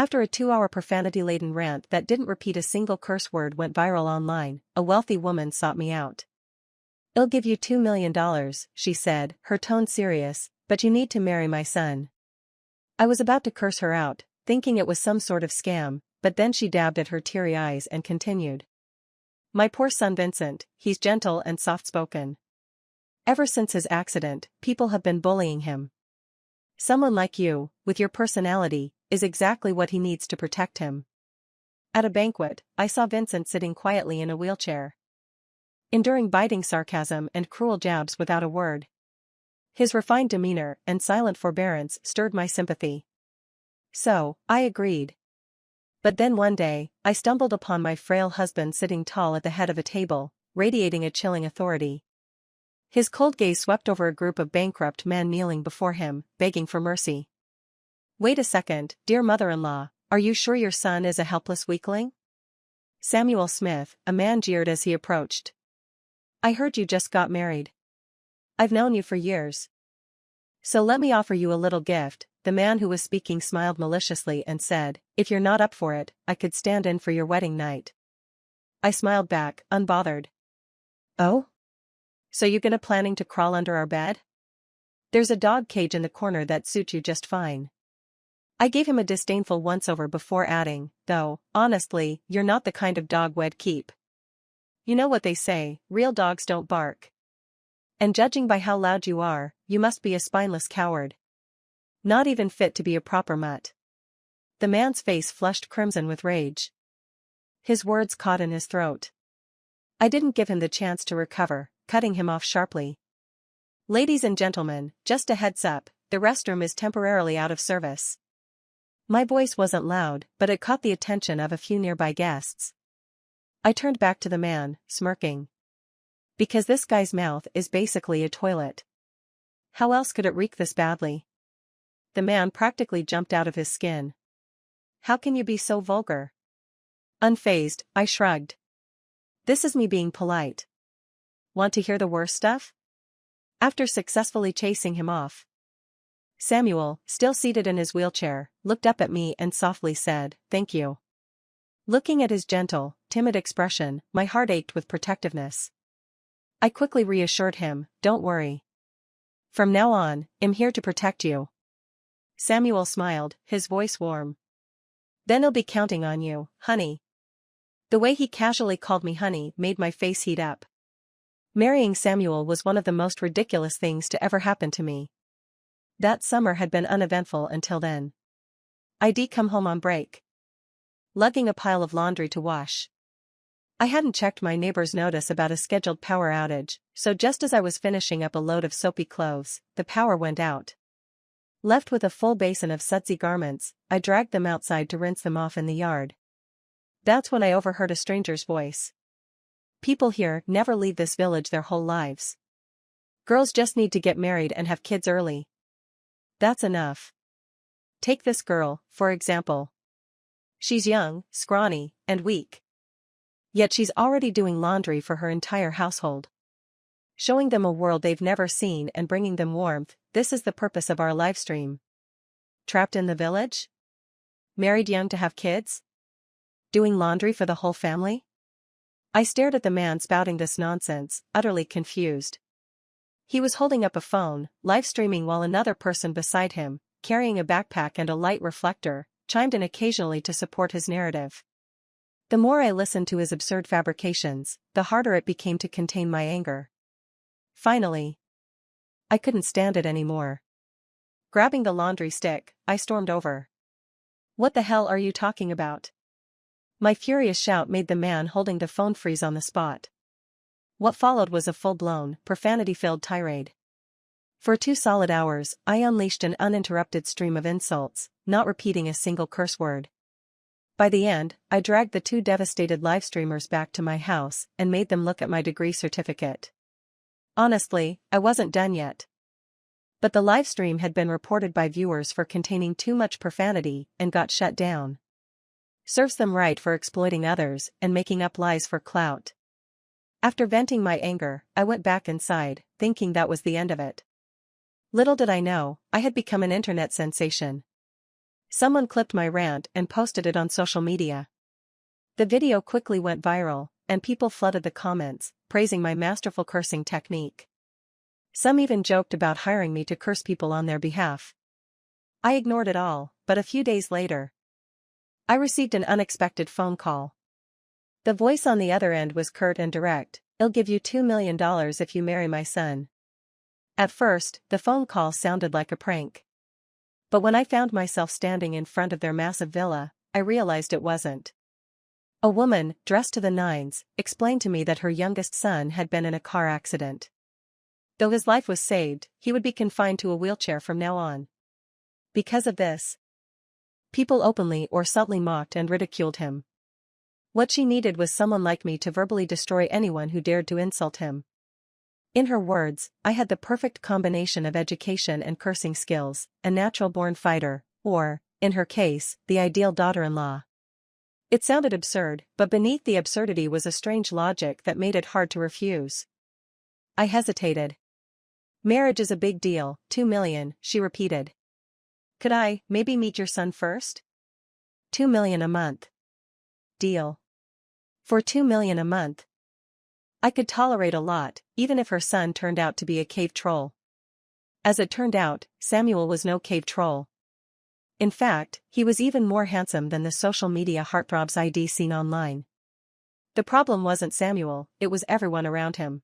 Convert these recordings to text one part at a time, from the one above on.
After a 2-hour profanity-laden rant that didn't repeat a single curse word went viral online, a wealthy woman sought me out. "I'll give you $2 million, she said, her tone serious, "but you need to marry my son." I was about to curse her out, thinking it was some sort of scam, but then she dabbed at her teary eyes and continued. "My poor son Vincent, he's gentle and soft-spoken. Ever since his accident, people have been bullying him. Someone like you, with your personality, is exactly what he needs to protect him." At a banquet, I saw Vincent sitting quietly in a wheelchair, enduring biting sarcasm and cruel jabs without a word. His refined demeanor and silent forbearance stirred my sympathy. So, I agreed. But then one day, I stumbled upon my frail husband sitting tall at the head of a table, radiating a chilling authority. His cold gaze swept over a group of bankrupt men kneeling before him, begging for mercy. "Wait a second, dear mother-in-law, are you sure your son is a helpless weakling?" Samuel Smith, a man jeered as he approached. "I heard you just got married. I've known you for years. So let me offer you a little gift." The man who was speaking smiled maliciously and said, "If you're not up for it, I could stand in for your wedding night." I smiled back, unbothered. "Oh? So you planning to crawl under our bed? There's a dog cage in the corner that suits you just fine." I gave him a disdainful once-over before adding, "Though, honestly, you're not the kind of dog we'd keep. You know what they say, real dogs don't bark. And judging by how loud you are, you must be a spineless coward. Not even fit to be a proper mutt." The man's face flushed crimson with rage. His words caught in his throat. I didn't give him the chance to recover, cutting him off sharply. "Ladies and gentlemen, just a heads up, the restroom is temporarily out of service." My voice wasn't loud, but it caught the attention of a few nearby guests. I turned back to the man, smirking. Because this guy's mouth is basically a toilet. How else could it reek this badly? The man practically jumped out of his skin. "How can you be so vulgar?" Unfazed, I shrugged. "This is me being polite. Want to hear the worst stuff?" After successfully chasing him off, Samuel, still seated in his wheelchair, looked up at me and softly said, "Thank you." Looking at his gentle, timid expression, my heart ached with protectiveness. I quickly reassured him, "Don't worry. From now on, I'm here to protect you." Samuel smiled, his voice warm. "Then I'll be counting on you, honey." The way he casually called me honey made my face heat up. Marrying Samuel was one of the most ridiculous things to ever happen to me. That summer had been uneventful until then. I'd come home on break, lugging a pile of laundry to wash. I hadn't checked my neighbor's notice about a scheduled power outage, so just as I was finishing up a load of soapy clothes, the power went out. Left with a full basin of sudsy garments, I dragged them outside to rinse them off in the yard. That's when I overheard a stranger's voice. "People here never leave this village their whole lives. Girls just need to get married and have kids early. That's enough. Take this girl, for example. She's young, scrawny, and weak. Yet she's already doing laundry for her entire household. Showing them a world they've never seen and bringing them warmth. This is the purpose of our live stream. Trapped in the village? Married young to have kids? Doing laundry for the whole family?" I stared at the man spouting this nonsense, utterly confused. He was holding up a phone, live streaming while another person beside him, carrying a backpack and a light reflector, chimed in occasionally to support his narrative. The more I listened to his absurd fabrications, the harder it became to contain my anger. Finally, I couldn't stand it anymore. Grabbing the laundry stick, I stormed over. "What the hell are you talking about?" My furious shout made the man holding the phone freeze on the spot. What followed was a full-blown, profanity-filled tirade. For 2 solid hours, I unleashed an uninterrupted stream of insults, not repeating a single curse word. By the end, I dragged the 2 devastated live streamers back to my house and made them look at my degree certificate. Honestly, I wasn't done yet. But the live stream had been reported by viewers for containing too much profanity and got shut down. Serves them right for exploiting others and making up lies for clout. After venting my anger, I went back inside, thinking that was the end of it. Little did I know, I had become an internet sensation. Someone clipped my rant and posted it on social media. The video quickly went viral, and people flooded the comments, praising my masterful cursing technique. Some even joked about hiring me to curse people on their behalf. I ignored it all, but a few days later, I received an unexpected phone call. The voice on the other end was curt and direct. "I'll give you $2 million if you marry my son." At first, the phone call sounded like a prank. But when I found myself standing in front of their massive villa, I realized it wasn't. A woman, dressed to the nines, explained to me that her youngest son had been in a car accident. Though his life was saved, he would be confined to a wheelchair from now on. Because of this, people openly or subtly mocked and ridiculed him. What she needed was someone like me to verbally destroy anyone who dared to insult him. In her words, I had the perfect combination of education and cursing skills, a natural-born fighter, or, in her case, the ideal daughter-in-law. It sounded absurd, but beneath the absurdity was a strange logic that made it hard to refuse. I hesitated. "Marriage is a big deal, 2 million, she repeated. "Could I, maybe meet your son first?" 2 million a month. Deal. For 2 million a month, I could tolerate a lot, even if her son turned out to be a cave troll. As it turned out, Samuel was no cave troll. In fact, he was even more handsome than the social media heartthrobs I'd seen online. The problem wasn't Samuel, it was everyone around him.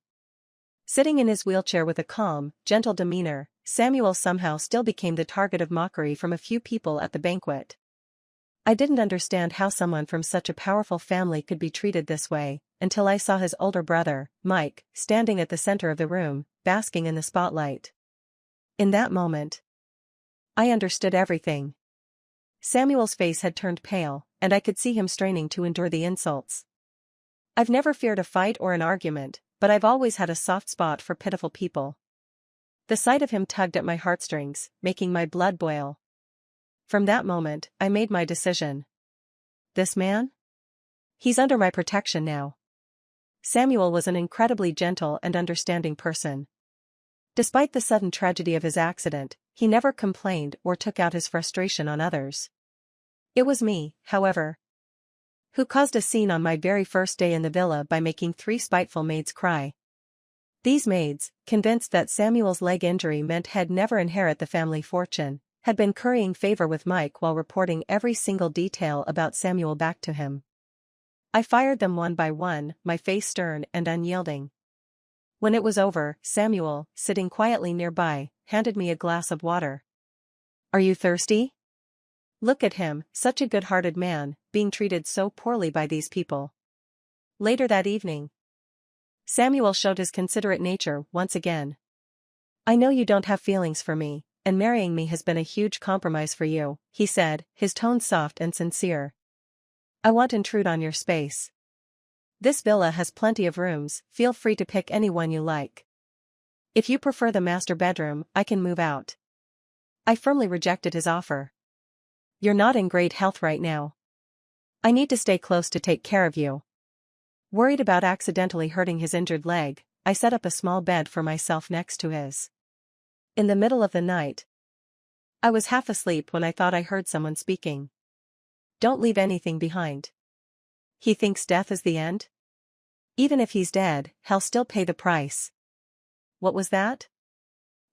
Sitting in his wheelchair with a calm, gentle demeanor, Samuel somehow still became the target of mockery from a few people at the banquet. I didn't understand how someone from such a powerful family could be treated this way, until I saw his older brother, Mike, standing at the center of the room, basking in the spotlight. In that moment, I understood everything. Samuel's face had turned pale, and I could see him straining to endure the insults. I've never feared a fight or an argument, but I've always had a soft spot for pitiful people. The sight of him tugged at my heartstrings, making my blood boil. From that moment, I made my decision. This man? He's under my protection now. Samuel was an incredibly gentle and understanding person. Despite the sudden tragedy of his accident, he never complained or took out his frustration on others. It was me, however, who caused a scene on my very first day in the villa by making 3 spiteful maids cry. These maids, convinced that Samuel's leg injury meant he'd never inherit the family fortune, had been currying favor with Mike while reporting every single detail about Samuel back to him. I fired them one by one, my face stern and unyielding. When it was over, Samuel, sitting quietly nearby, handed me a glass of water. "Are you thirsty?" Look at him, such a good-hearted man, being treated so poorly by these people. Later that evening, Samuel showed his considerate nature once again. "I know you don't have feelings for me, and marrying me has been a huge compromise for you," he said, his tone soft and sincere. "I won't intrude on your space. This villa has plenty of rooms, feel free to pick any one you like. If you prefer the master bedroom, I can move out." I firmly rejected his offer. "You're not in great health right now. I need to stay close to take care of you." Worried about accidentally hurting his injured leg, I set up a small bed for myself next to his. In the middle of the night, I was half asleep when I thought I heard someone speaking. "Don't leave anything behind. He thinks death is the end? Even if he's dead, he'll still pay the price." What was that?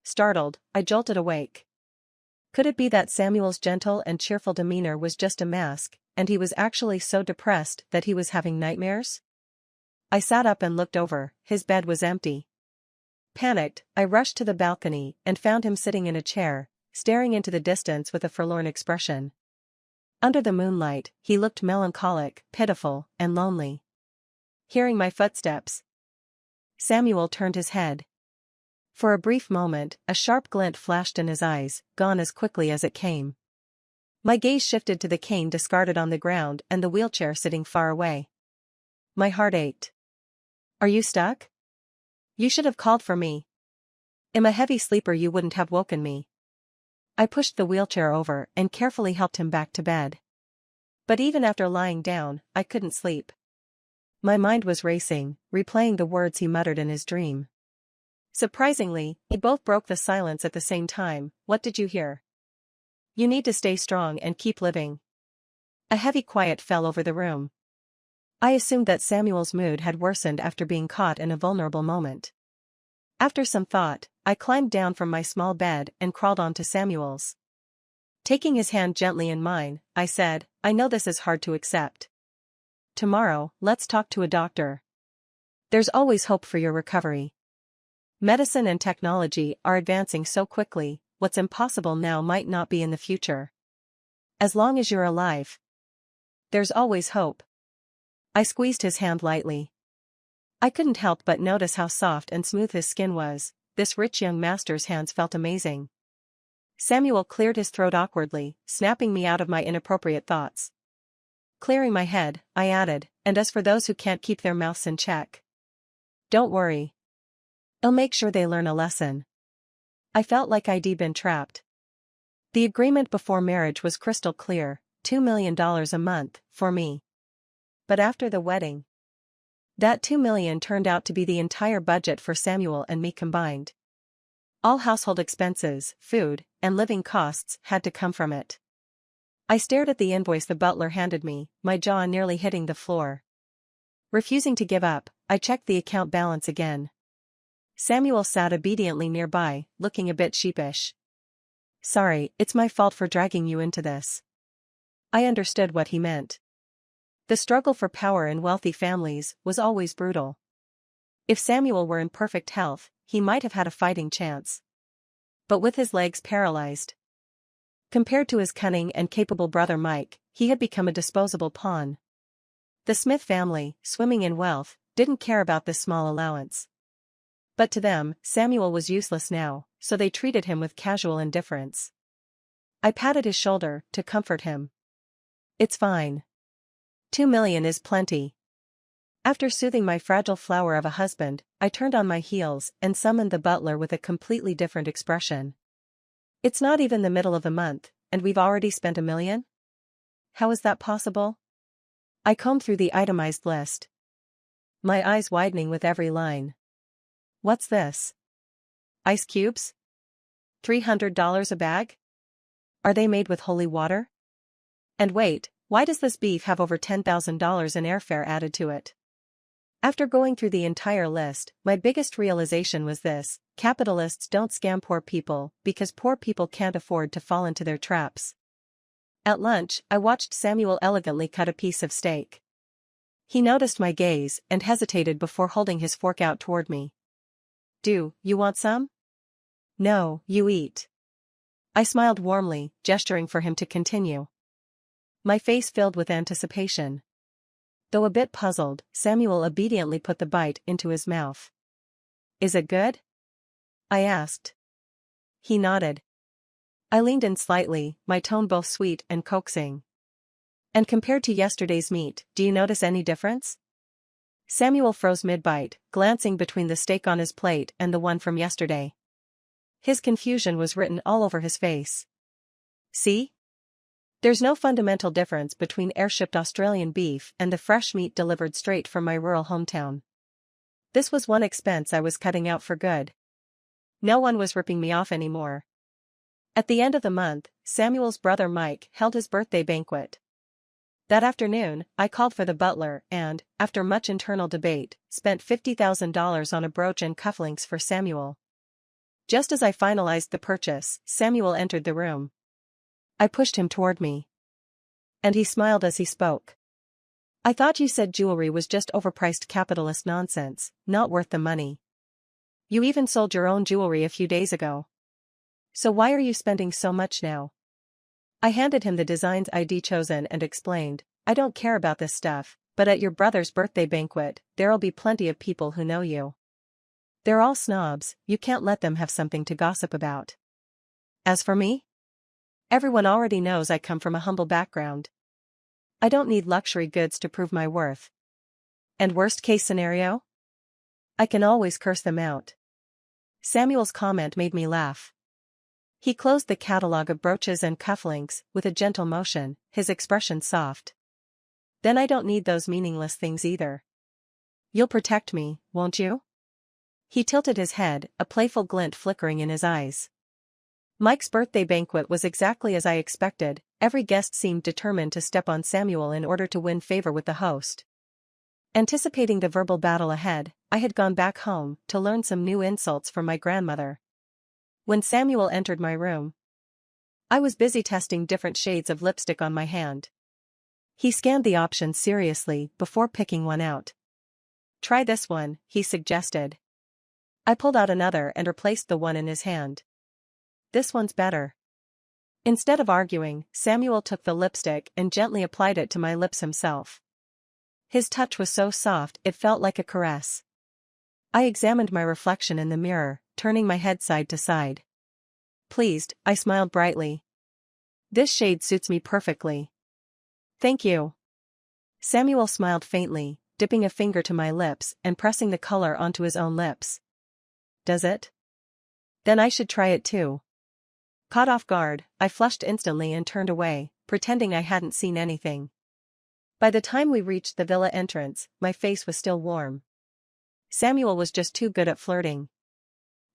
Startled, I jolted awake. Could it be that Samuel's gentle and cheerful demeanor was just a mask, and he was actually so depressed that he was having nightmares? I sat up and looked over, his bed was empty. Panicked, I rushed to the balcony and found him sitting in a chair, staring into the distance with a forlorn expression. Under the moonlight, he looked melancholic, pitiful, and lonely. Hearing my footsteps, Samuel turned his head. For a brief moment, a sharp glint flashed in his eyes, gone as quickly as it came. My gaze shifted to the cane discarded on the ground and the wheelchair sitting far away. My heart ached. "Are you stuck? You should have called for me. I'm a heavy sleeper, you wouldn't have woken me." I pushed the wheelchair over and carefully helped him back to bed. But even after lying down, I couldn't sleep. My mind was racing, replaying the words he muttered in his dream. Surprisingly, we both broke the silence at the same time. "What did you hear?" You need to stay strong and keep living." A heavy quiet fell over the room. I assumed that Samuel's mood had worsened after being caught in a vulnerable moment. After some thought, I climbed down from my small bed and crawled onto Samuel's. Taking his hand gently in mine, I said, "I know this is hard to accept. Tomorrow, let's talk to a doctor. There's always hope for your recovery. Medicine and technology are advancing so quickly, what's impossible now might not be in the future. As long as you're alive, there's always hope." I squeezed his hand lightly. I couldn't help but notice how soft and smooth his skin was. This rich young master's hands felt amazing. Samuel cleared his throat awkwardly, snapping me out of my inappropriate thoughts. Clearing my head, I added, "And as for those who can't keep their mouths in check, don't worry. I'll make sure they learn a lesson." I felt like I'd been trapped. The agreement before marriage was crystal clear, $2 million a month, for me. But after the wedding, that $2 million turned out to be the entire budget for Samuel and me combined. All household expenses, food, and living costs had to come from it. I stared at the invoice the butler handed me, my jaw nearly hitting the floor. Refusing to give up, I checked the account balance again. Samuel sat obediently nearby, looking a bit sheepish. "Sorry, it's my fault for dragging you into this." I understood what he meant. The struggle for power in wealthy families was always brutal. If Samuel were in perfect health, he might have had a fighting chance. But with his legs paralyzed, compared to his cunning and capable brother Mike, he had become a disposable pawn. The Smith family, swimming in wealth, didn't care about this small allowance. But to them, Samuel was useless now, so they treated him with casual indifference. I patted his shoulder, to comfort him. "It's fine. $2 million is plenty." After soothing my fragile flower of a husband, I turned on my heels and summoned the butler with a completely different expression. "It's not even the middle of the month, and we've already spent $1 million? How is that possible?" I combed through the itemized list, my eyes widening with every line. "What's this? Ice cubes? $300 a bag? Are they made with holy water? And wait, why does this beef have over $10,000 in airfare added to it?" After going through the entire list, my biggest realization was this: capitalists don't scam poor people because poor people can't afford to fall into their traps. At lunch, I watched Samuel elegantly cut a piece of steak. He noticed my gaze and hesitated before holding his fork out toward me. "Do you want some?" "No, you eat." I smiled warmly, gesturing for him to continue. My face filled with anticipation. Though a bit puzzled, Samuel obediently put the bite into his mouth. "Is it good?" I asked. He nodded. I leaned in slightly, my tone both sweet and coaxing. "And compared to yesterday's meat, do you notice any difference?" Samuel froze mid-bite, glancing between the steak on his plate and the one from yesterday. His confusion was written all over his face. "See? There's no fundamental difference between air-shipped Australian beef and the fresh meat delivered straight from my rural hometown. This was one expense I was cutting out for good. No one was ripping me off anymore." At the end of the month, Samuel's brother Mike held his birthday banquet. That afternoon, I called for the butler and, after much internal debate, spent $50,000 on a brooch and cufflinks for Samuel. Just as I finalized the purchase, Samuel entered the room. I pushed him toward me. And he smiled as he spoke. "I thought you said jewelry was just overpriced capitalist nonsense, not worth the money. You even sold your own jewelry a few days ago. So why are you spending so much now?" I handed him the designs I'd chosen and explained, "I don't care about this stuff, but at your brother's birthday banquet, there'll be plenty of people who know you. They're all snobs, you can't let them have something to gossip about. As for me? Everyone already knows I come from a humble background. I don't need luxury goods to prove my worth. And worst-case scenario? I can always curse them out." Samuel's comment made me laugh. He closed the catalog of brooches and cufflinks with a gentle motion, his expression soft. "Then I don't need those meaningless things either. You'll protect me, won't you?" He tilted his head, a playful glint flickering in his eyes. Mike's birthday banquet was exactly as I expected. Every guest seemed determined to step on Samuel in order to win favor with the host. Anticipating the verbal battle ahead, I had gone back home to learn some new insults from my grandmother. When Samuel entered my room, I was busy testing different shades of lipstick on my hand. He scanned the options seriously before picking one out. "Try this one," he suggested. I pulled out another and replaced the one in his hand. "This one's better." Instead of arguing, Samuel took the lipstick and gently applied it to my lips himself. His touch was so soft it felt like a caress. I examined my reflection in the mirror, turning my head side to side. Pleased, I smiled brightly. "This shade suits me perfectly." "Thank you." Samuel smiled faintly, dipping a finger to my lips and pressing the color onto his own lips. "Does it? Then I should try it too." Caught off guard, I flushed instantly and turned away, pretending I hadn't seen anything. By the time we reached the villa entrance, my face was still warm. Samuel was just too good at flirting.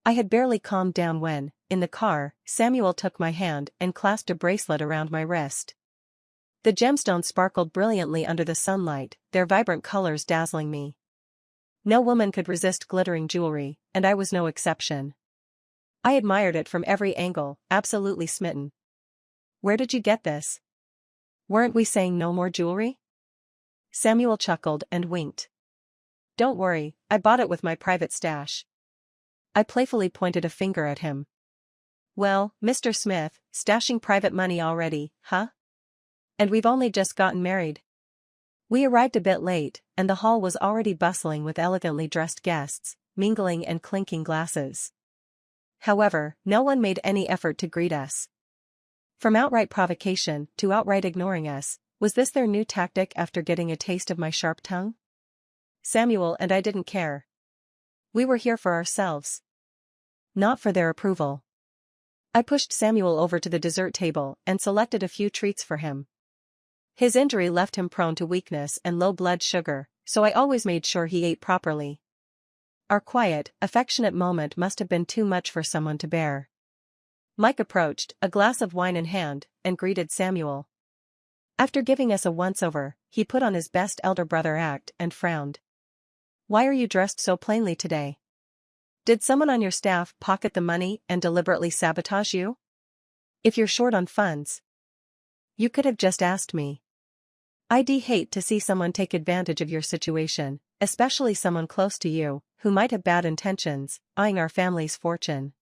I had barely calmed down when, in the car, Samuel took my hand and clasped a bracelet around my wrist. The gemstones sparkled brilliantly under the sunlight, their vibrant colors dazzling me. No woman could resist glittering jewelry, and I was no exception. I admired it from every angle, absolutely smitten. "Where did you get this? Weren't we saying no more jewelry?" Samuel chuckled and winked. "Don't worry, I bought it with my private stash." I playfully pointed a finger at him. "Well, Mr. Smith, stashing private money already, huh? And we've only just gotten married." We arrived a bit late, and the hall was already bustling with elegantly dressed guests, mingling and clinking glasses. However, no one made any effort to greet us. From outright provocation to outright ignoring us, was this their new tactic after getting a taste of my sharp tongue? Samuel and I didn't care. We were here for ourselves, not for their approval. I pushed Samuel over to the dessert table and selected a few treats for him. His injury left him prone to weakness and low blood sugar, so I always made sure he ate properly. Our quiet, affectionate moment must have been too much for someone to bear. Mike approached, a glass of wine in hand, and greeted Samuel. After giving us a once-over, he put on his best elder brother act and frowned. "Why are you dressed so plainly today? Did someone on your staff pocket the money and deliberately sabotage you? If you're short on funds, you could have just asked me. I'd hate to see someone take advantage of your situation, especially someone close to you, who might have bad intentions, eyeing our family's fortune."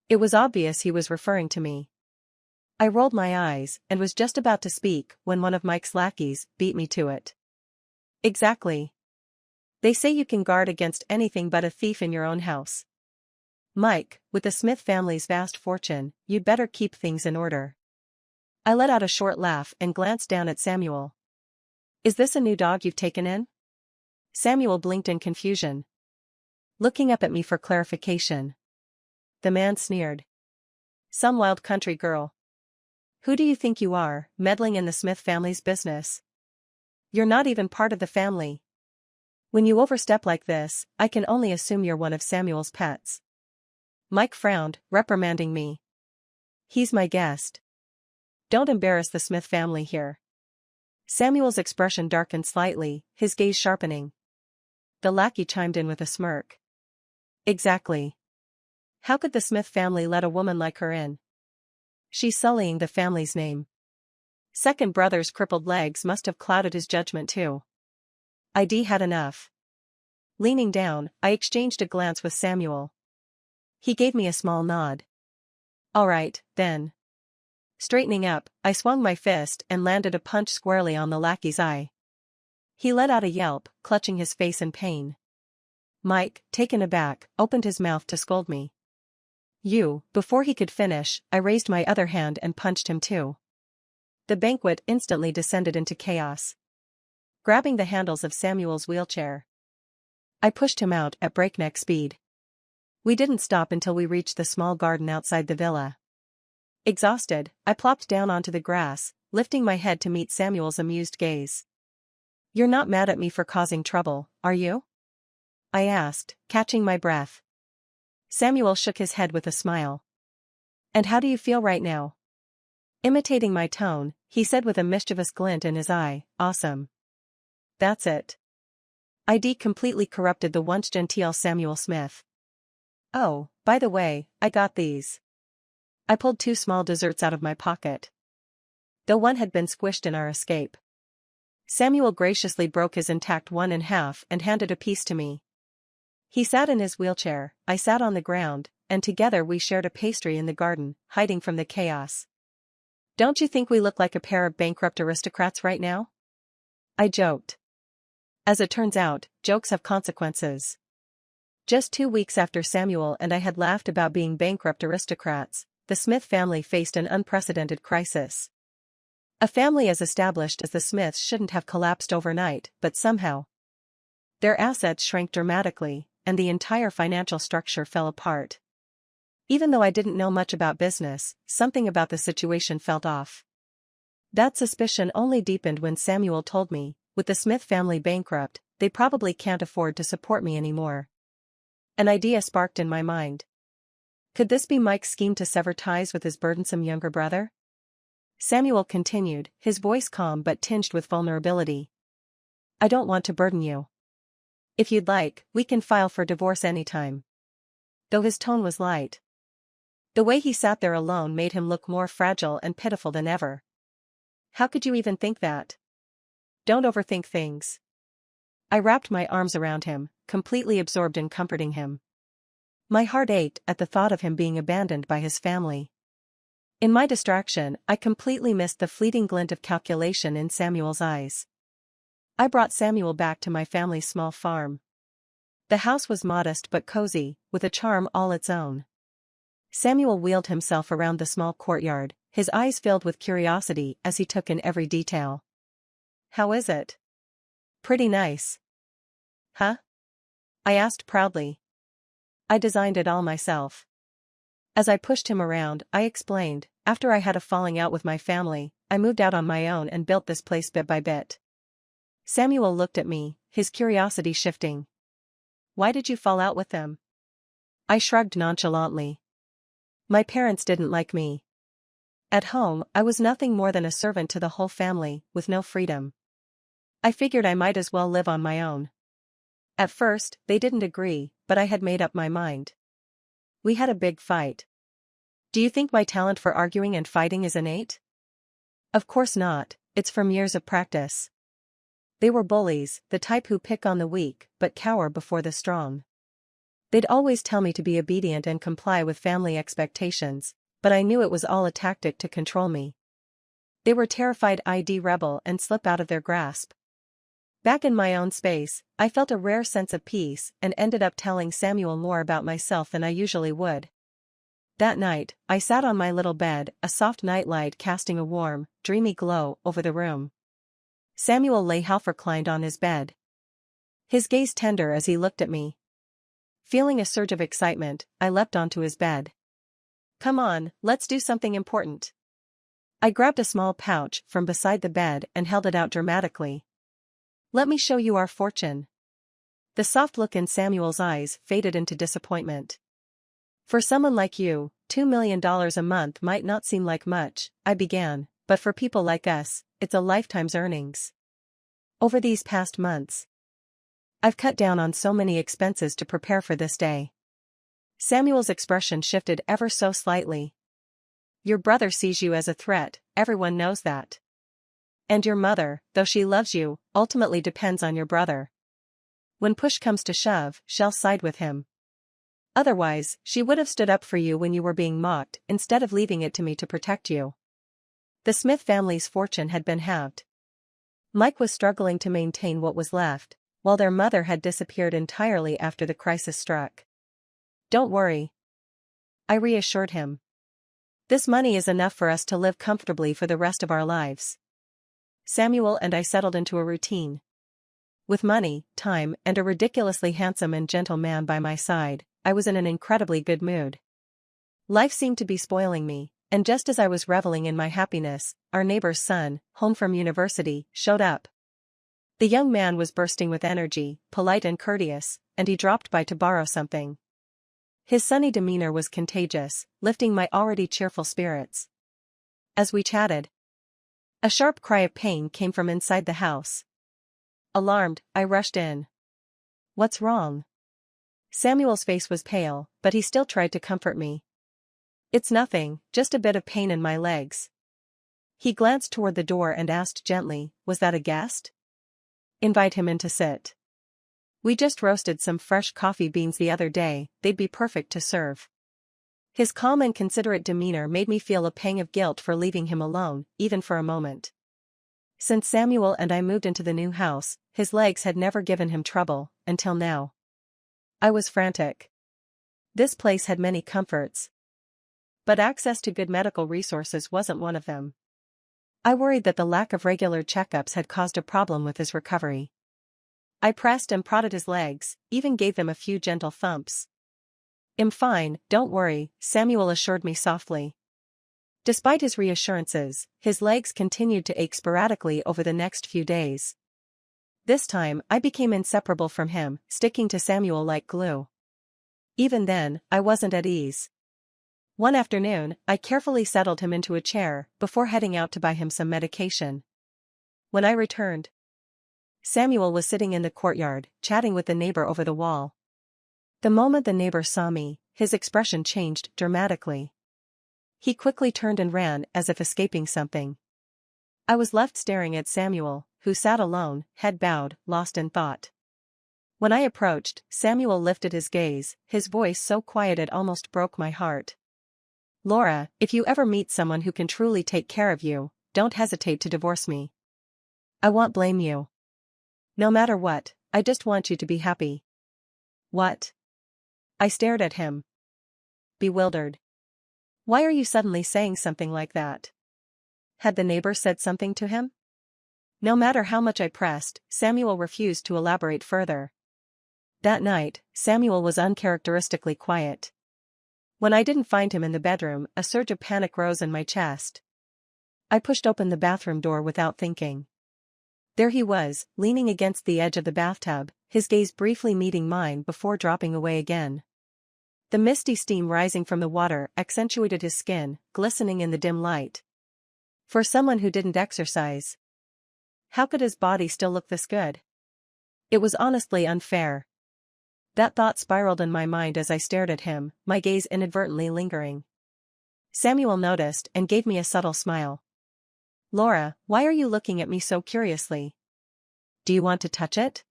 It was obvious he was referring to me. I rolled my eyes and was just about to speak when one of Mike's lackeys beat me to it. "Exactly. They say you can guard against anything but a thief in your own house. Mike, with the Smith family's vast fortune, you'd better keep things in order." I let out a short laugh and glanced down at Samuel. "Is this a new dog you've taken in?" Samuel blinked in confusion, looking up at me for clarification. The man sneered. "Some wild country girl. Who do you think you are, meddling in the Smith family's business? You're not even part of the family. When you overstep like this, I can only assume you're one of Samuel's pets." Mike frowned, reprimanding me. "He's my guest. Don't embarrass the Smith family here." Samuel's expression darkened slightly, his gaze sharpening. The lackey chimed in with a smirk. "Exactly. How could the Smith family let a woman like her in? She's sullying the family's name." Second brother's crippled legs must have clouded his judgment too. I'd had enough. Leaning down, I exchanged a glance with Samuel. He gave me a small nod. "All right, then." Straightening up, I swung my fist and landed a punch squarely on the lackey's eye. He let out a yelp, clutching his face in pain. Mike, taken aback, opened his mouth to scold me. Before he could finish, I raised my other hand and punched him too. The banquet instantly descended into chaos. Grabbing the handles of Samuel's wheelchair, I pushed him out at breakneck speed. We didn't stop until we reached the small garden outside the villa. Exhausted, I plopped down onto the grass, lifting my head to meet Samuel's amused gaze. "You're not mad at me for causing trouble, are you?" I asked, catching my breath. Samuel shook his head with a smile. And how do you feel right now? Imitating my tone, he said with a mischievous glint in his eye, awesome. That's it. ID completely corrupted the once genteel Samuel Smith. Oh, by the way, I got these. I pulled 2 small desserts out of my pocket. Though one had been squished in our escape. Samuel graciously broke his intact one in half and handed a piece to me. He sat in his wheelchair, I sat on the ground, and together we shared a pastry in the garden, hiding from the chaos. Don't you think we look like a pair of bankrupt aristocrats right now? I joked. As it turns out, jokes have consequences. Just 2 weeks after Samuel and I had laughed about being bankrupt aristocrats, the Smith family faced an unprecedented crisis. A family as established as the Smiths shouldn't have collapsed overnight, but somehow. Their assets shrank dramatically, and the entire financial structure fell apart. Even though I didn't know much about business, something about the situation felt off. That suspicion only deepened when Samuel told me, with the Smith family bankrupt, they probably can't afford to support me anymore. An idea sparked in my mind. Could this be Mike's scheme to sever ties with his burdensome younger brother? Samuel continued, his voice calm but tinged with vulnerability. I don't want to burden you. If you'd like, we can file for divorce anytime. Though his tone was light. The way he sat there alone made him look more fragile and pitiful than ever. How could you even think that? Don't overthink things. I wrapped my arms around him, completely absorbed in comforting him. My heart ached at the thought of him being abandoned by his family. In my distraction, I completely missed the fleeting glint of calculation in Samuel's eyes. I brought Samuel back to my family's small farm. The house was modest but cozy, with a charm all its own. Samuel wheeled himself around the small courtyard, his eyes filled with curiosity as he took in every detail. How is it? Pretty nice. Huh? I asked proudly. I designed it all myself. As I pushed him around, I explained, after I had a falling out with my family, I moved out on my own and built this place bit by bit. Samuel looked at me, his curiosity shifting. Why did you fall out with them? I shrugged nonchalantly. My parents didn't like me. At home, I was nothing more than a servant to the whole family, with no freedom. I figured I might as well live on my own. At first, they didn't agree, but I had made up my mind. We had a big fight. Do you think my talent for arguing and fighting is innate? Of course not, it's from years of practice. They were bullies, the type who pick on the weak but cower before the strong. They'd always tell me to be obedient and comply with family expectations, but I knew it was all a tactic to control me. They were terrified I'd rebel and slip out of their grasp. Back in my own space, I felt a rare sense of peace and ended up telling Samuel more about myself than I usually would. That night, I sat on my little bed, a soft nightlight casting a warm, dreamy glow over the room. Samuel lay half reclined on his bed. His gaze tender as he looked at me. Feeling a surge of excitement, I leapt onto his bed. Come on, let's do something important. I grabbed a small pouch from beside the bed and held it out dramatically. Let me show you our fortune. The soft look in Samuel's eyes faded into disappointment. For someone like you, $2 million a month might not seem like much, I began, but for people like us, it's a lifetime's earnings. Over these past months, I've cut down on so many expenses to prepare for this day. Samuel's expression shifted ever so slightly. Your brother sees you as a threat, everyone knows that. And your mother, though she loves you, ultimately depends on your brother. When push comes to shove, she'll side with him. Otherwise, she would have stood up for you when you were being mocked, instead of leaving it to me to protect you. The Smith family's fortune had been halved. Mike was struggling to maintain what was left, while their mother had disappeared entirely after the crisis struck. Don't worry, I reassured him. This money is enough for us to live comfortably for the rest of our lives. Samuel and I settled into a routine. With money, time, and a ridiculously handsome and gentle man by my side, I was in an incredibly good mood. Life seemed to be spoiling me, and just as I was reveling in my happiness, our neighbor's son, home from university, showed up. The young man was bursting with energy, polite and courteous, and he dropped by to borrow something. His sunny demeanor was contagious, lifting my already cheerful spirits. As we chatted, a sharp cry of pain came from inside the house. Alarmed, I rushed in. "What's wrong?" Samuel's face was pale, but he still tried to comfort me. "It's nothing, just a bit of pain in my legs." He glanced toward the door and asked gently, "Was that a guest?" "Invite him in to sit. We just roasted some fresh coffee beans the other day, they'd be perfect to serve." His calm and considerate demeanor made me feel a pang of guilt for leaving him alone, even for a moment. Since Samuel and I moved into the new house, his legs had never given him trouble, until now. I was frantic. This place had many comforts, but access to good medical resources wasn't one of them. I worried that the lack of regular checkups had caused a problem with his recovery. I pressed and prodded his legs, even gave them a few gentle thumps. "I'm fine, don't worry," Samuel assured me softly. Despite his reassurances, his legs continued to ache sporadically over the next few days. This time, I became inseparable from him, sticking to Samuel like glue. Even then, I wasn't at ease. One afternoon, I carefully settled him into a chair, before heading out to buy him some medication. When I returned, Samuel was sitting in the courtyard, chatting with the neighbor over the wall. The moment the neighbor saw me, his expression changed dramatically. He quickly turned and ran, as if escaping something. I was left staring at Samuel, who sat alone, head bowed, lost in thought. When I approached, Samuel lifted his gaze, his voice so quiet it almost broke my heart. "Laura, if you ever meet someone who can truly take care of you, don't hesitate to divorce me. I won't blame you. No matter what, I just want you to be happy." "What?" I stared at him, bewildered. "Why are you suddenly saying something like that?" Had the neighbor said something to him? No matter how much I pressed, Samuel refused to elaborate further. That night, Samuel was uncharacteristically quiet. When I didn't find him in the bedroom, a surge of panic rose in my chest. I pushed open the bathroom door without thinking. There he was, leaning against the edge of the bathtub, his gaze briefly meeting mine before dropping away again. The misty steam rising from the water accentuated his skin, glistening in the dim light. For someone who didn't exercise, how could his body still look this good? It was honestly unfair. That thought spiraled in my mind as I stared at him, my gaze inadvertently lingering. Samuel noticed and gave me a subtle smile. "Laura, why are you looking at me so curiously? Do you want to touch it?"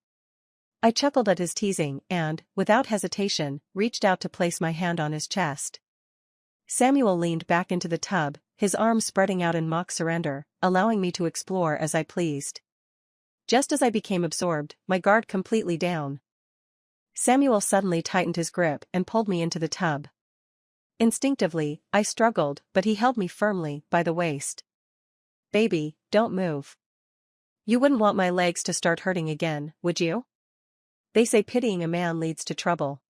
I chuckled at his teasing and, without hesitation, reached out to place my hand on his chest. Samuel leaned back into the tub, his arms spreading out in mock surrender, allowing me to explore as I pleased. Just as I became absorbed, my guard completely down, Samuel suddenly tightened his grip and pulled me into the tub. Instinctively, I struggled, but he held me firmly by the waist. "Baby, don't move. You wouldn't want my legs to start hurting again, would you? They say pitying a man leads to trouble."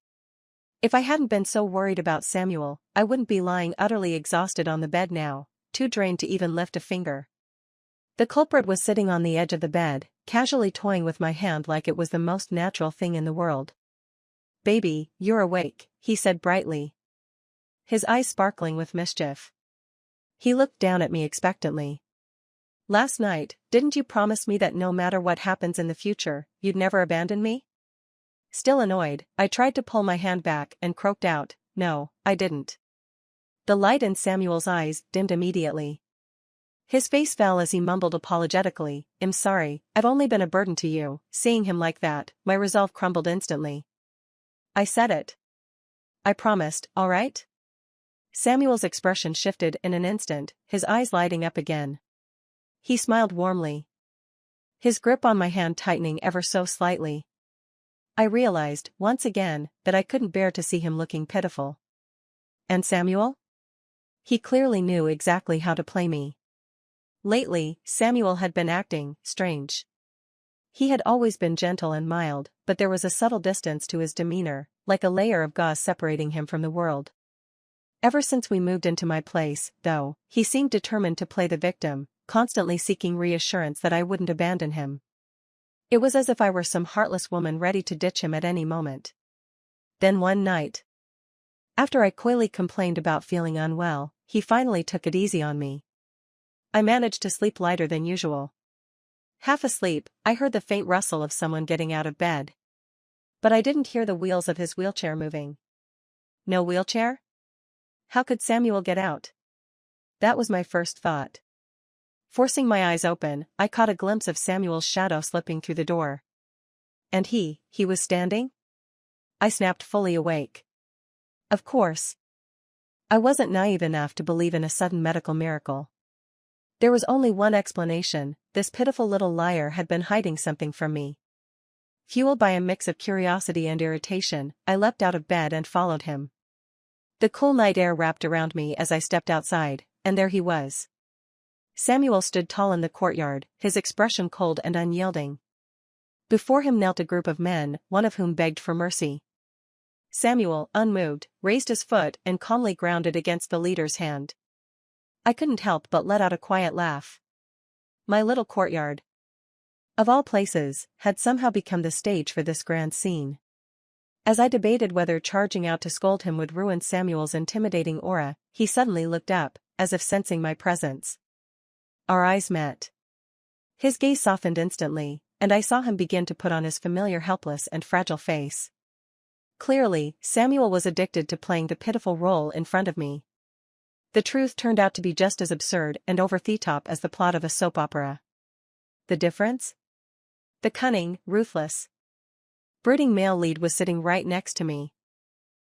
If I hadn't been so worried about Samuel, I wouldn't be lying utterly exhausted on the bed now, too drained to even lift a finger. The culprit was sitting on the edge of the bed, casually toying with my hand like it was the most natural thing in the world. "Baby, you're awake," he said brightly, his eyes sparkling with mischief. He looked down at me expectantly. "Last night, didn't you promise me that no matter what happens in the future, you'd never abandon me?" Still annoyed, I tried to pull my hand back and croaked out, "No, I didn't." The light in Samuel's eyes dimmed immediately. His face fell as he mumbled apologetically, "I'm sorry, I've only been a burden to you." Seeing him like that, my resolve crumbled instantly. "I said it. I promised, all right?" Samuel's expression shifted in an instant, his eyes lighting up again. He smiled warmly, his grip on my hand tightening ever so slightly. I realized, once again, that I couldn't bear to see him looking pitiful. And Samuel? He clearly knew exactly how to play me. Lately, Samuel had been acting strange. He had always been gentle and mild, but there was a subtle distance to his demeanor, like a layer of gauze separating him from the world. Ever since we moved into my place, though, he seemed determined to play the victim, constantly seeking reassurance that I wouldn't abandon him. It was as if I were some heartless woman ready to ditch him at any moment. Then one night, After I coyly complained about feeling unwell, he finally took it easy on me. I managed to sleep lighter than usual. Half asleep, I heard the faint rustle of someone getting out of bed. But I didn't hear the wheels of his wheelchair moving. No wheelchair? How could Samuel get out? That was my first thought. Forcing my eyes open, I caught a glimpse of Samuel's shadow slipping through the door. And he was standing? I snapped, fully awake. Of course. I wasn't naive enough to believe in a sudden medical miracle. There was only one explanation: this pitiful little liar had been hiding something from me. Fueled by a mix of curiosity and irritation, I leapt out of bed and followed him. The cool night air wrapped around me as I stepped outside, and there he was. Samuel stood tall in the courtyard, his expression cold and unyielding. Before him knelt a group of men, one of whom begged for mercy. Samuel, unmoved, raised his foot and calmly ground it against the leader's hand. I couldn't help but let out a quiet laugh. My little courtyard, of all places, had somehow become the stage for this grand scene. As I debated whether charging out to scold him would ruin Samuel's intimidating aura, he suddenly looked up, as if sensing my presence. Our eyes met. His gaze softened instantly, and I saw him begin to put on his familiar helpless and fragile face. Clearly, Samuel was addicted to playing the pitiful role in front of me. The truth turned out to be just as absurd and over-the-top as the plot of a soap opera. The difference? The cunning, ruthless, brooding male lead was sitting right next to me.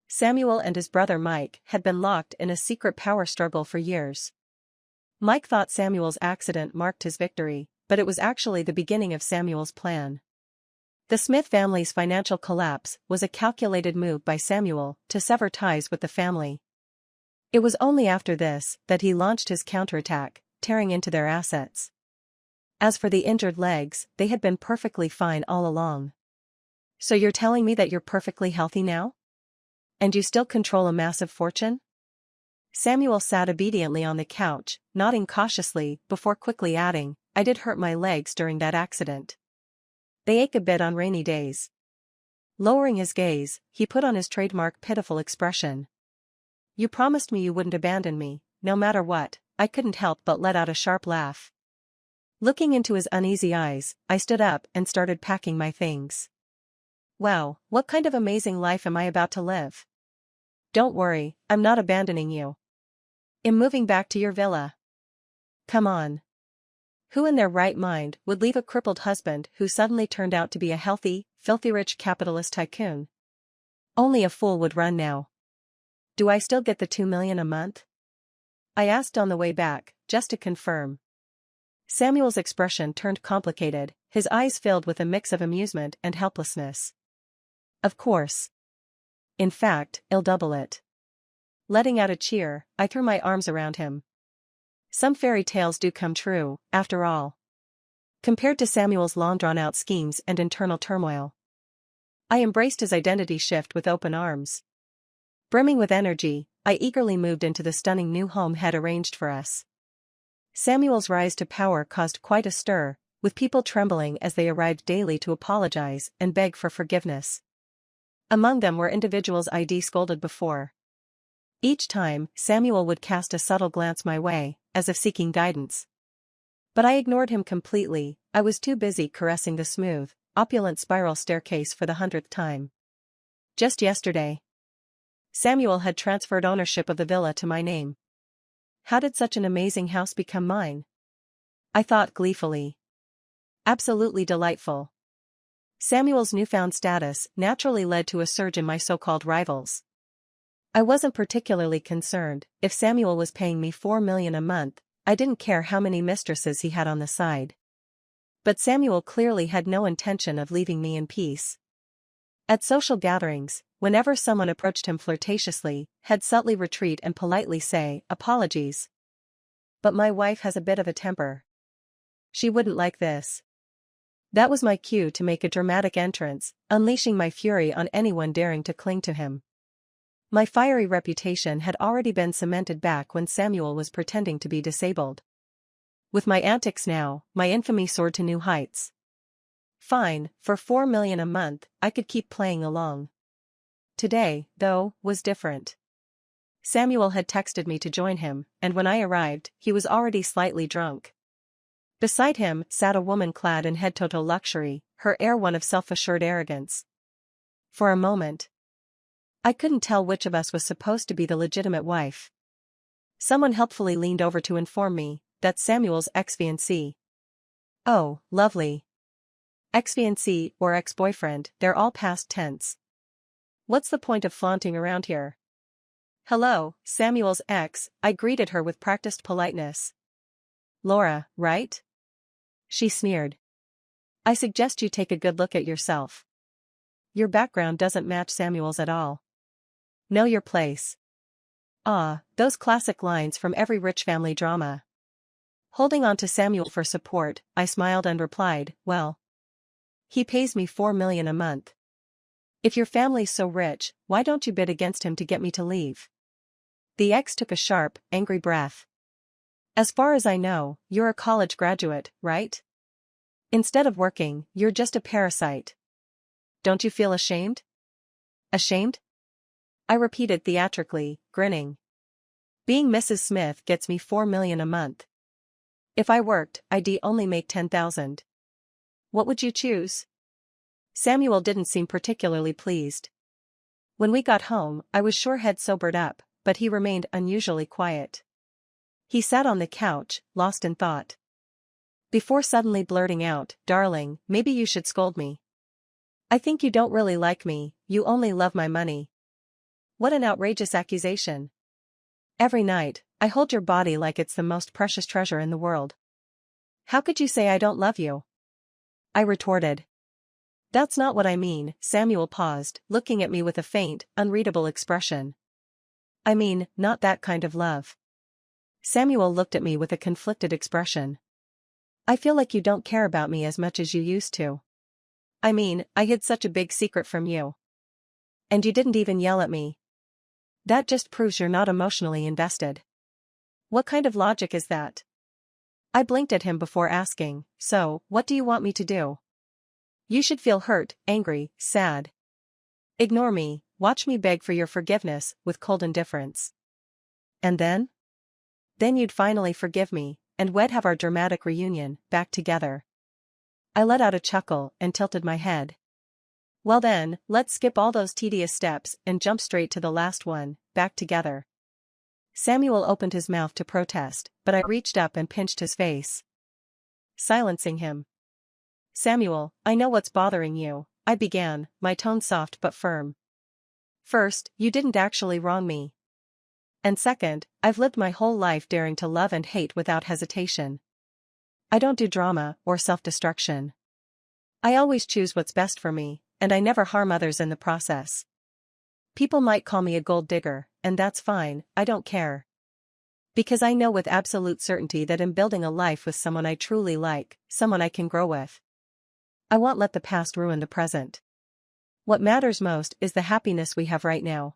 Samuel and his brother Mike had been locked in a secret power struggle for years. Mike thought Samuel's accident marked his victory, but it was actually the beginning of Samuel's plan. The Smith family's financial collapse was a calculated move by Samuel to sever ties with the family. It was only after this that he launched his counterattack, tearing into their assets. As for the injured legs, they had been perfectly fine all along. So you're telling me that you're perfectly healthy now? And you still control a massive fortune? Samuel sat obediently on the couch, nodding cautiously, before quickly adding, I did hurt my legs during that accident. They ache a bit on rainy days. Lowering his gaze, he put on his trademark pitiful expression. You promised me you wouldn't abandon me, no matter what. I couldn't help but let out a sharp laugh. Looking into his uneasy eyes, I stood up and started packing my things. Wow, what kind of amazing life am I about to live? Don't worry, I'm not abandoning you. I'm moving back to your villa. Come on. Who in their right mind would leave a crippled husband who suddenly turned out to be a healthy, filthy rich capitalist tycoon? Only a fool would run now. Do I still get the $2 million a month? I asked on the way back, just to confirm. Samuel's expression turned complicated, his eyes filled with a mix of amusement and helplessness. Of course. In fact, I'll double it. Letting out a cheer, I threw my arms around him. Some fairy tales do come true, after all. Compared to Samuel's long-drawn-out schemes and internal turmoil. I embraced his identity shift with open arms. Brimming with energy, I eagerly moved into the stunning new home had arranged for us. Samuel's rise to power caused quite a stir, with people trembling as they arrived daily to apologize and beg for forgiveness. Among them were individuals I'd scolded before. Each time, Samuel would cast a subtle glance my way, as if seeking guidance. But I ignored him completely. I was too busy caressing the smooth, opulent spiral staircase for the 100th time. Just yesterday, Samuel had transferred ownership of the villa to my name. How did such an amazing house become mine? I thought gleefully. Absolutely delightful. Samuel's newfound status naturally led to a surge in my so-called rivals. I wasn't particularly concerned. If Samuel was paying me $4 million a month, I didn't care how many mistresses he had on the side. But Samuel clearly had no intention of leaving me in peace. At social gatherings, whenever someone approached him flirtatiously, he'd subtly retreat and politely say, apologies. But my wife has a bit of a temper. She wouldn't like this. That was my cue to make a dramatic entrance, unleashing my fury on anyone daring to cling to him. My fiery reputation had already been cemented back when Samuel was pretending to be disabled. With my antics now, my infamy soared to new heights. Fine, for $4 million a month, I could keep playing along. Today, though, was different. Samuel had texted me to join him, and when I arrived, he was already slightly drunk. Beside him sat a woman clad in head-to-toe luxury, her air one of self-assured arrogance. For a moment, I couldn't tell which of us was supposed to be the legitimate wife. Someone helpfully leaned over to inform me, that's Samuel's ex-fiancée. Oh, lovely. Ex-fiancée or ex-boyfriend, they're all past tense. What's the point of flaunting around here? Hello, Samuel's ex, I greeted her with practiced politeness. Laura, right? She sneered. I suggest you take a good look at yourself. Your background doesn't match Samuel's at all. Know your place. Ah, those classic lines from every rich family drama. Holding on to Samuel for support, I smiled and replied, well, he pays me $4 million a month. If your family's so rich, why don't you bid against him to get me to leave? The ex took a sharp, angry breath. As far as I know, you're a college graduate, right? Instead of working, you're just a parasite. Don't you feel ashamed? Ashamed? I repeated theatrically, grinning. Being Mrs. Smith gets me $4 million a month. If I worked, I'd only make $10,000. What would you choose? Samuel didn't seem particularly pleased. When we got home, I was sure he'd sobered up, but he remained unusually quiet. He sat on the couch, lost in thought. Before suddenly blurting out, darling, maybe you should scold me. I think you don't really like me, you only love my money. What an outrageous accusation. Every night, I hold your body like it's the most precious treasure in the world. How could you say I don't love you? I retorted. That's not what I mean. Samuel paused, looking at me with a faint, unreadable expression. I mean, not that kind of love. Samuel looked at me with a conflicted expression. I feel like you don't care about me as much as you used to. I mean, I hid such a big secret from you. And you didn't even yell at me. That just proves you're not emotionally invested. What kind of logic is that? I blinked at him before asking, so, what do you want me to do? You should feel hurt, angry, sad. Ignore me, watch me beg for your forgiveness, with cold indifference. And then? Then you'd finally forgive me, and we'd have our dramatic reunion, back together. I let out a chuckle and tilted my head. Well then, let's skip all those tedious steps and jump straight to the last one, back together. Samuel opened his mouth to protest, but I reached up and pinched his face, silencing him. Samuel, I know what's bothering you, I began, my tone soft but firm. First, you didn't actually wrong me. And second, I've lived my whole life daring to love and hate without hesitation. I don't do drama or self-destruction. I always choose what's best for me, and I never harm others in the process. People might call me a gold digger, and that's fine, I don't care. Because I know with absolute certainty that I'm building a life with someone I truly like, someone I can grow with. I won't let the past ruin the present. What matters most is the happiness we have right now.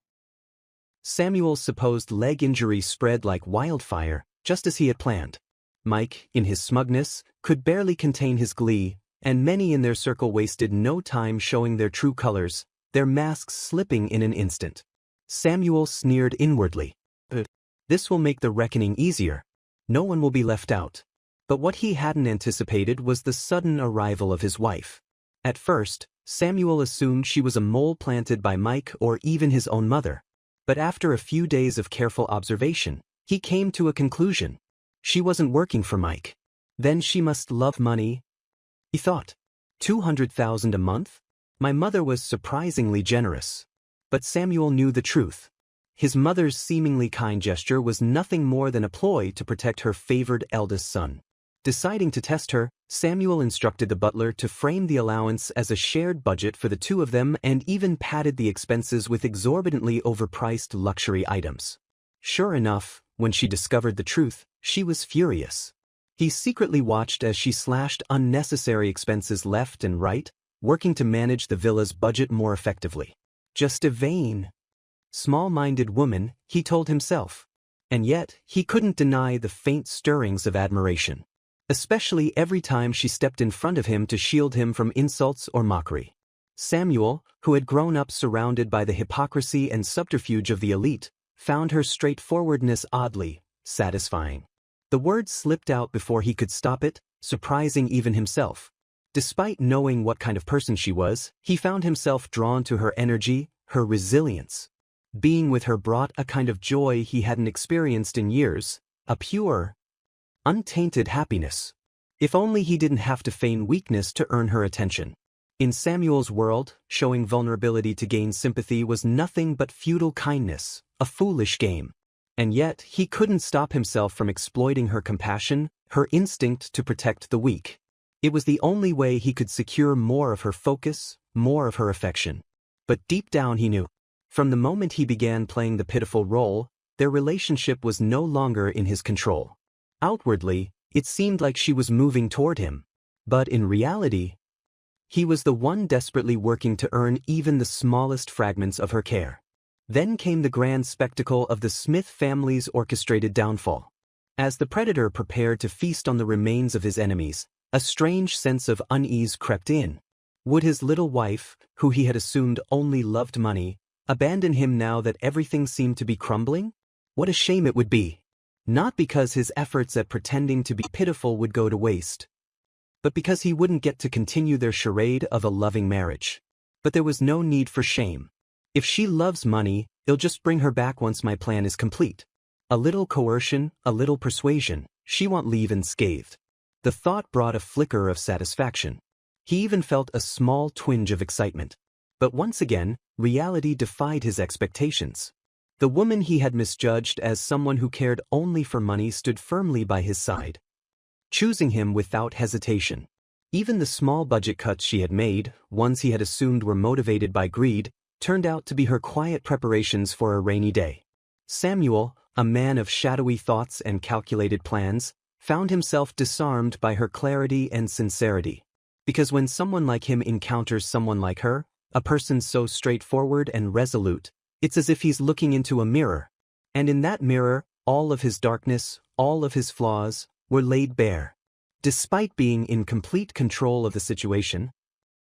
Samuel's supposed leg injury spread like wildfire, just as he had planned. Mike, in his smugness, could barely contain his glee, and many in their circle wasted no time showing their true colors, their masks slipping in an instant. Samuel sneered inwardly. This will make the reckoning easier. No one will be left out. But what he hadn't anticipated was the sudden arrival of his wife. At first, Samuel assumed she was a mole planted by Mike or even his own mother. But after a few days of careful observation, he came to a conclusion. She wasn't working for Mike. Then she must love money. He thought, $200,000 a month? My mother was surprisingly generous. But Samuel knew the truth. His mother's seemingly kind gesture was nothing more than a ploy to protect her favored eldest son. Deciding to test her, Samuel instructed the butler to frame the allowance as a shared budget for the two of them and even padded the expenses with exorbitantly overpriced luxury items. Sure enough, when she discovered the truth, she was furious. He secretly watched as she slashed unnecessary expenses left and right, working to manage the villa's budget more effectively. Just a vain, small-minded woman, he told himself. And yet, he couldn't deny the faint stirrings of admiration. Especially every time she stepped in front of him to shield him from insults or mockery. Samuel, who had grown up surrounded by the hypocrisy and subterfuge of the elite, found her straightforwardness oddly satisfying. The words slipped out before he could stop it, surprising even himself. Despite knowing what kind of person she was, he found himself drawn to her energy, her resilience. Being with her brought a kind of joy he hadn't experienced in years, a pure, untainted happiness. If only he didn't have to feign weakness to earn her attention. In Samuel's world, showing vulnerability to gain sympathy was nothing but futile kindness, a foolish game. And yet, he couldn't stop himself from exploiting her compassion, her instinct to protect the weak. It was the only way he could secure more of her focus, more of her affection. But deep down he knew. From the moment he began playing the pitiful role, their relationship was no longer in his control. Outwardly, it seemed like she was moving toward him. But in reality, he was the one desperately working to earn even the smallest fragments of her care. Then came the grand spectacle of the Smith family's orchestrated downfall. As the predator prepared to feast on the remains of his enemies, a strange sense of unease crept in. Would his little wife, who he had assumed only loved money, abandon him now that everything seemed to be crumbling? What a shame it would be. Not because his efforts at pretending to be pitiful would go to waste, but because he wouldn't get to continue their charade of a loving marriage. But there was no need for shame. If she loves money, it'll just bring her back once my plan is complete. A little coercion, a little persuasion, she won't leave unscathed. The thought brought a flicker of satisfaction. He even felt a small twinge of excitement. But once again, reality defied his expectations. The woman he had misjudged as someone who cared only for money stood firmly by his side, choosing him without hesitation. Even the small budget cuts she had made, ones he had assumed were motivated by greed, turned out to be her quiet preparations for a rainy day. Samuel, a man of shadowy thoughts and calculated plans, found himself disarmed by her clarity and sincerity. Because when someone like him encounters someone like her, a person so straightforward and resolute, it's as if he's looking into a mirror. And in that mirror, all of his darkness, all of his flaws, were laid bare. Despite being in complete control of the situation,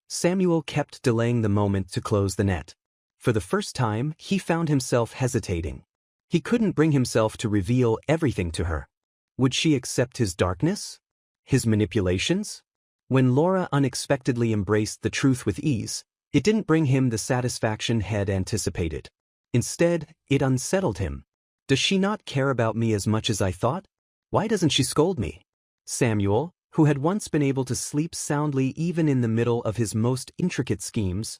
Samuel kept delaying the moment to close the net. For the first time, he found himself hesitating. He couldn't bring himself to reveal everything to her. Would she accept his darkness? His manipulations? When Laura unexpectedly embraced the truth with ease, it didn't bring him the satisfaction he'd anticipated. Instead, it unsettled him. Does she not care about me as much as I thought? Why doesn't she scold me? Samuel, who had once been able to sleep soundly even in the middle of his most intricate schemes,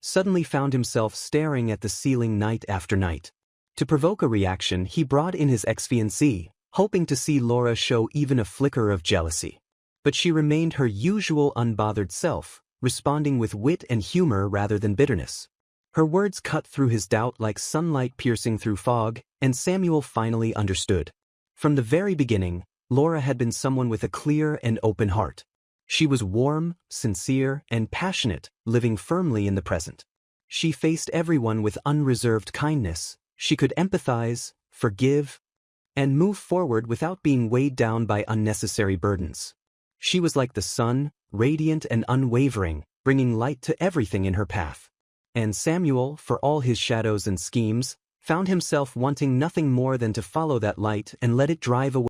suddenly found himself staring at the ceiling night after night. To provoke a reaction, he brought in his ex-fiancée, hoping to see Laura show even a flicker of jealousy. But she remained her usual unbothered self, responding with wit and humor rather than bitterness. Her words cut through his doubt like sunlight piercing through fog, and Samuel finally understood. From the very beginning, Laura had been someone with a clear and open heart. She was warm, sincere, and passionate, living firmly in the present. She faced everyone with unreserved kindness. She could empathize, forgive, and move forward without being weighed down by unnecessary burdens. She was like the sun, radiant and unwavering, bringing light to everything in her path. And Samuel, for all his shadows and schemes, found himself wanting nothing more than to follow that light and let it drive away